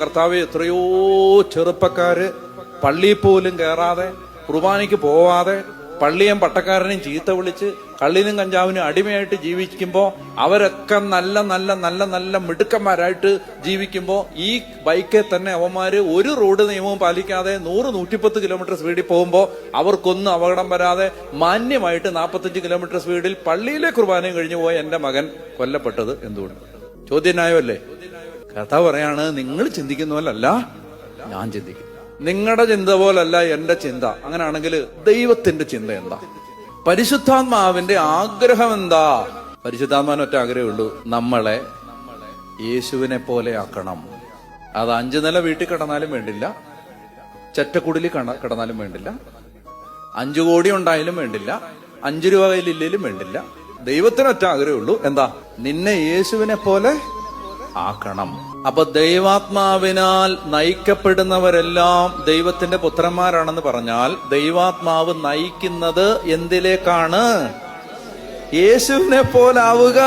കർത്താവെ, എത്രയോ ചെറുപ്പക്കാര് പള്ളിയിൽ പോലും കയറാതെ, കുർബാനയ്ക്ക് പോവാതെ, പള്ളിയും പട്ടക്കാരനെയും ചീത്ത വിളിച്ച് കള്ളിനും കഞ്ചാവിനും അടിമയായിട്ട് ജീവിക്കുമ്പോ അവരൊക്കെ നല്ല നല്ല നല്ല നല്ല മിടുക്കന്മാരായിട്ട് ജീവിക്കുമ്പോ ഈ ബൈക്കിൽ തന്നെ അവന്മാര് ഒരു റോഡ് നിയമവും പാലിക്കാതെ 100-110 കിലോമീറ്റർ സ്പീഡിൽ പോകുമ്പോ അവർക്കൊന്നും അപകടം വരാതെ മാന്യമായിട്ട് 45 കിലോമീറ്റർ സ്പീഡിൽ പള്ളിയിലെ കുർബാനയും കഴിഞ്ഞു പോയ എന്റെ മകൻ കൊല്ലപ്പെട്ടത് എന്തുകൊണ്ട്? ചോദ്യന്യായമല്ലേ? കർത്താവ് പറയാണ്, നിങ്ങൾ ചിന്തിക്കുന്ന പോലല്ല ഞാൻ ചിന്തിക്കും. നിങ്ങളുടെ ചിന്ത പോലല്ല എന്റെ ചിന്ത. അങ്ങനെയാണെങ്കിൽ ദൈവത്തിന്റെ ചിന്ത എന്താ? പരിശുദ്ധാത്മാവിന്റെ ആഗ്രഹം എന്താ? പരിശുദ്ധാത്മാവിന് ഒറ്റ ആഗ്രഹമേ ഉള്ളൂ, നമ്മളെ യേശുവിനെ പോലെ ആക്കണം. അത് 5 നില വീട്ടിൽ കിടന്നാലും വേണ്ടില്ല, ചെറ്റക്കുടിലിൽ കിടന്നാലും വേണ്ടില്ല, 5 കോടി ഉണ്ടായാലും വേണ്ടില്ല, 5 രൂപ കയ്യിലില്ലേലും വേണ്ടില്ല. ദൈവത്തിന് ഒറ്റ ആഗ്രഹമേ ഉള്ളൂ, എന്താ? നിന്നെ യേശുവിനെ പോലെ ആക്കണം. അപ്പൊ ദൈവാത്മാവിനാൽ നയിക്കപ്പെടുന്നവരെല്ലാം ദൈവത്തിന്റെ പുത്രന്മാരാണെന്ന് പറഞ്ഞാൽ ദൈവാത്മാവ് നയിക്കുന്നത് എന്തിലേക്കാണ്? യേശുവിനെ പോലാവുക.